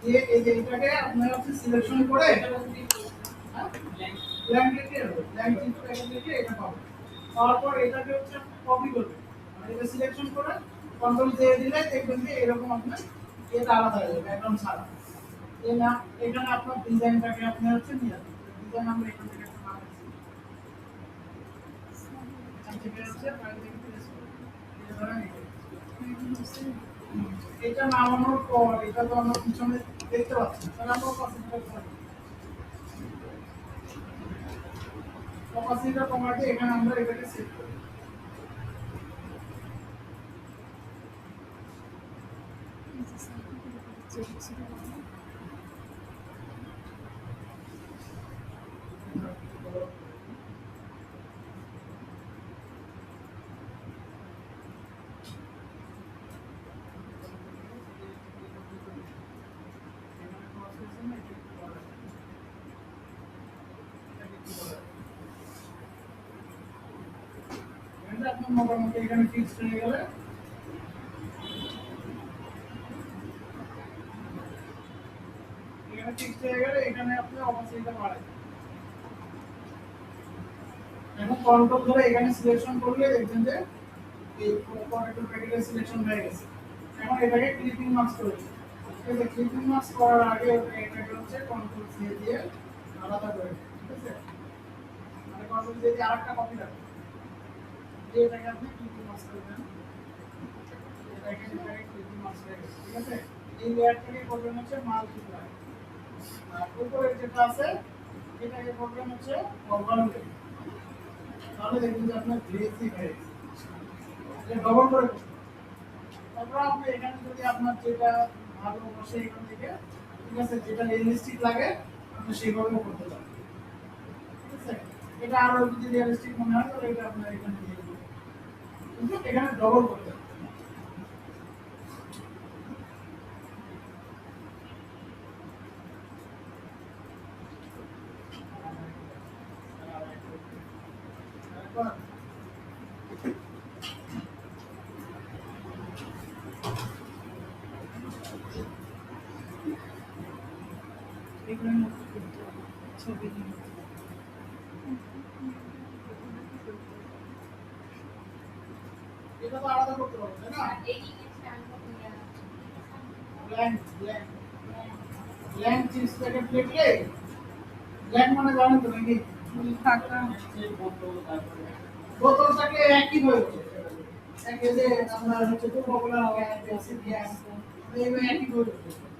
দিয়ে এই যে এটাকে আপনারা হচ্ছে সিলেকশন করে ব্ল্যাঙ্ক লিখে ব্ল্যাঙ্ক চিত্র লিখে এটা পাবেন। পাওয়ার পর এটাকে হচ্ছে কপি করবেন, মানে এটা সিলেকশন করে কন্ট্রোল দিয়ে দিলে দেখবেন যে এরকম আপনার এটা আলাদা হয়ে যাবে ব্যাকগ্রাউন্ড ছাড়া। এই না এখানে আপনার ডিজাইনটাকে আপনি হচ্ছে নিয়ে আসবেন। ডিজাইন আমরা এখান থেকে একটা বানাচ্ছি, এখান থেকে হচ্ছে ফাইল থেকে প্রেস করে এটা ধরেন এটা নামানোর পর এটা তো আমরা পিছনে দেখতে পাচ্ছি, তাহলে আমরা অপাসিটিটা কমাতে এখানে আমরা এটাকে সেট করি। আপনার মোটামুটি এখানে ফিক্সড হয়ে গেলে এখানে ফিক্সড হয়ে গেলে এখানে আপনি অপাসিটিটা বাড়াই এখন কন্ট্রোল ধরে এখানে সিলেকশন করলে দেখবেন যে এই কন্ট্রোল প্যাকেটে সিলেকশন হয়ে গেছে। এখন এটাকে ক্লিপিং মাস্ক করে দিই। এই যে ক্লিপিং মাস্ক করার আগে এটাকে হচ্ছে কন্ট্রোল সি দিয়ে আলাদা করে দিই, ঠিক আছে? মানে কন্ট্রোল সি দিয়ে আরেকটা কপি রাখবেন, দিয়ে এটাকে আপনি ক্লিপিং মাস্ক করে দেন। এটাকে ক্লিপিং মাস্ক হয়ে গেছে, ঠিক আছে? এই লেয়ারটাকে করবেন হচ্ছে মাল্টিপ্লাই, আর উপরে যেটা আছে এটাকে করবেন হচ্ছে ওভারলে। তাহলে দেখবেন যে আপনার গ্লেজি হয়ে গেছে, এটা ডবল করে করবেন। তারপর আপনি এখানে যদি আপনার যেটা ভালো বসে এখান থেকে, ঠিক আছে, যেটা রিয়েলিস্টিক লাগে আপনি সেইভাবেও করতে পারেন, ঠিক আছে? এটা আরো যদি রিয়েলিস্টিক মনে হয় তাহলে এটা আপনার এখানে দিয়ে দিবেন, কিন্তু এখানে ডবল করতে হবে। ছবি এটা তো আলাদা করতে হবে, তাই না? ব্ল্যাঙ্ক ব্ল্যাঙ্ক ব্ল্যাঙ্ক চিজটাকে লিখলে ব্ল্যাঙ্ক মানে জানেন তো নাকি? ফাঁকা বোতলটাকে একই হয়ে যাবে, একে যে আমরা হচ্ছে কোকাকোলা পেপসি গ্যাস এইভাবে একই হয়ে যাবে।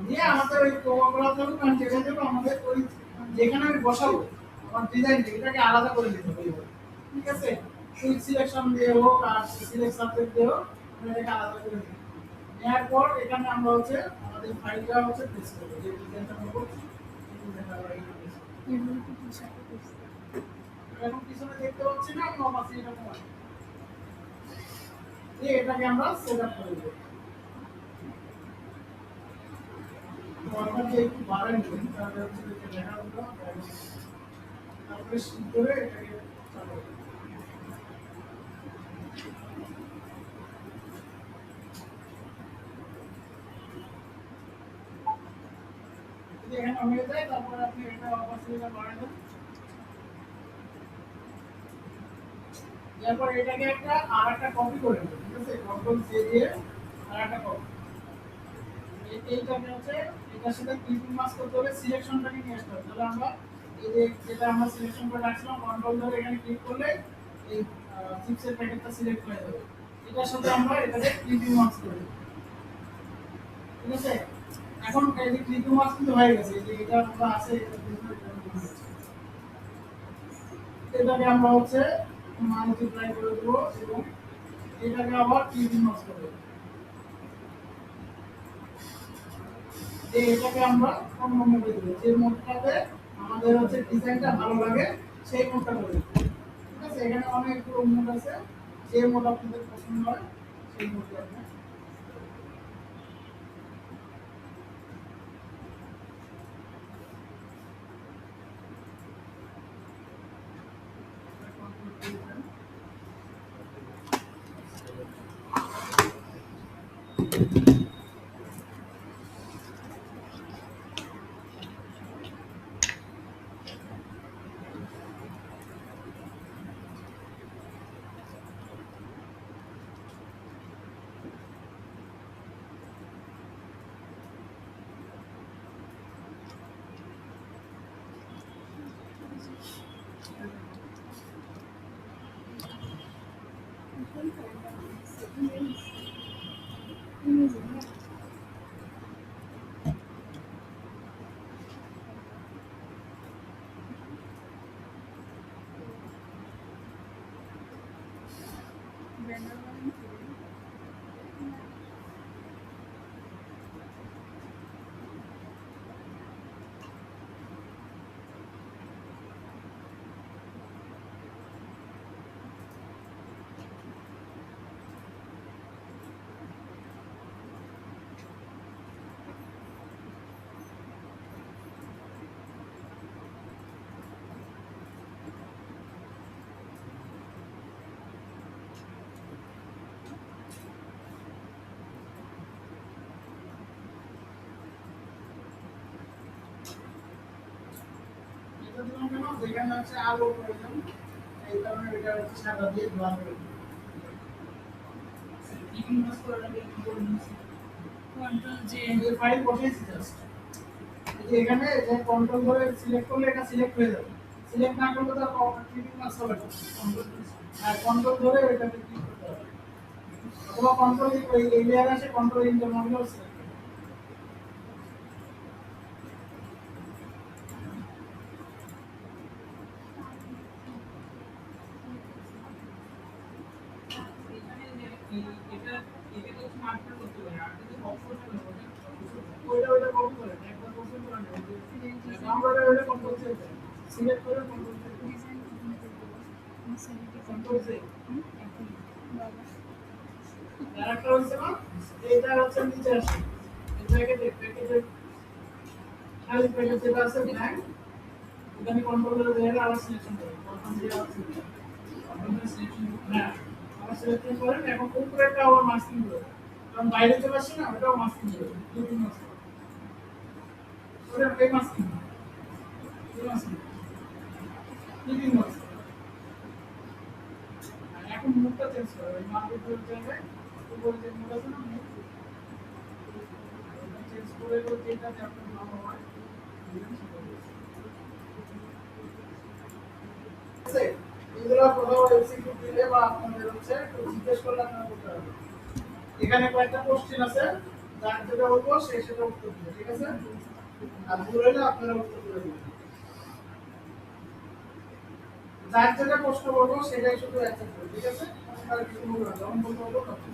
দিয়ে আমাদের ওই কোকাকোলা তো কারণ যেটা দেবো আমাদের ওই যেখানে আমি বসাবো আমার ডিজাইন এটাকে আলাদা করে দিতে হবে, ঠিক আছে? সুইচ সিলেকশন দিয়ে হোক আর সিলেক্ট সাবজেক্ট দিয়ে হোক আমরা এটাকে আলাদা করে দিই। নেওয়ার পর এখানে আমরা হচ্ছে আমাদের ফাইলটা হচ্ছে প্রেস করবো, যে ডিজাইনটা আমরা করছি এই ডিজাইনটা আমরা এখানে প্রেস করবো। এখন পিছনে দেখতে পাচ্ছি না আমি অপাসিটিটা কমাই দিয়ে এটাকে আমরা সেটআপ করে দেব। নরমালি একটু বাড়াই নেবেন তাহলে হচ্ছে যে লেখাগুলো তারপরে শিট করে এটাকে চালু করব। যদি এখানে হয়ে যায় তারপরে আপনি এটা অপাসিটিটা বাড়াই দেন। এরপর এটাকে একটা আরেকটা কপি করে নেবেন, ঠিক আছে? কন্ট্রোল সি দিয়ে আরেকটা কপি এইটাকে হচ্ছে এটার সাথে ক্লিপিং মাস্ক করতে হলে সিলেকশনটাকে নিয়ে আসতে হবে। তাহলে আমরা এই যে যেটা আমরা সিলেকশন করে রাখছিলাম কন্ট্রোল ধরে এখানে ক্লিক করলে এই চিপসের প্যাকেটটা সিলেক্ট হয়ে যাবে। এটার সাথে আমরা এটাকে ক্লিপিং মাস্ক করে দেব, ঠিক আছে? এখন এই যে ক্লিপিং মাস্ক কিন্তু হয়ে গেছে, এই যে এটা আমরা আছে এটাকে আমরা হচ্ছে মাল্টিপ্লাই করে দেবো এবং এটাকে আবার ক্লিপিং মাস্ক করে দেবো। এটাকে আমরা অন্য মোডে দেবো, যে মোডটাতে আমাদের হচ্ছে ডিজাইনটা ভালো লাগে সেই মোডটা করে দেবো, ঠিক আছে? এখানে অনেকগুলো মোড আছে, যে মোড আপনাদের পছন্দ হয় সেই মোডে আপনি এটা দিলাম কেন যেখানে হচ্ছে আলো প্রয়োজন এই কারণে এটা হচ্ছে সাদা দিয়ে ধোয়া করে ক্লিপিং মাস্ক করে রাখলে কি করে নিচ্ছি কন্ট্রোল জে এই ফাইল বসিয়েছি জাস্ট এই যে এখানে যে কন্ট্রোল ধরে সিলেক্ট করলে এটা সিলেক্ট হয়ে যাবে সিলেক্ট না করলে তো ক্লিপিং মাস্ক হবে না কন্ট্রোল ধরে এটাকে ক্লিক করতে হবে অথবা কন্ট্রোল এই লেয়ার আছে কন্ট্রোল ইন্টার মডিউল সিলেক্ট এটা এটা তো স্মার্টফোন করতে পারে আর যদি অপশন হবে ওইটা কপি করে একবার কোশ্চেন করে নেব নাম্বারে ওইটা কন্ট্রোল সেভ সিলেক্ট করে কন্ট্রোল সেভ কন্ট্রোল সেভ আরেকটা হচ্ছে না এইটা হচ্ছে নিচে আসে এই প্যাকেটে খালি প্যাকেট যেটা আছে ব্ল্যাঙ্ক এখানে কন্ট্রোল করে দেখালে আবার সিলেকশন করে প্রথম যে আছে হ্যাঁ আবার সিলেকশন করেন এখন উপরেরটা আবার মাস্কিং করে কারণ বাইরে চলে আসছে না ওটাও মাস্কিং করে ক্লিপিং মাস্ক ওটা এই মাস্কিং এই মাস্কিং ক্লিপিং মাস্ক এখন মুখটা চেঞ্জ করে ওই মার্কেট জায়গায় উপরে যে মুখ আছে না মুখ চেঞ্জ করে যেটাতে আপনার নাম হয় এগুলো কোথাও এমসিকিউ দিলে বা আপনাদের হচ্ছে জিজ্ঞেস করলে আপনারা করতে পারবেন এখানে কয়েকটা কোশ্চেন আছে যার যেটা বলবো সেটা উত্তর দিবে ঠিক আছে আর ভুল হলে আপনারা উত্তর করে দিবেন যার যেটা প্রশ্ন বলবো সেটাই শুধু অ্যাকসেপ্ট করবে ঠিক আছে আর কিছু বলবো না যখন বলবো তখন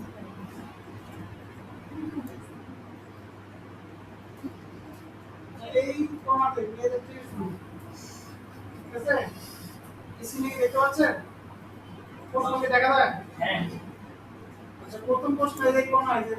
এই কমাতে মেয়েদের থেকে শুরু ঠিক আছে ইসিনি দেখতে পাচ্ছেন প্রশ্নকে দেখা যায় হ্যাঁ আচ্ছা প্রথম প্রশ্ন এই কোন হয় যে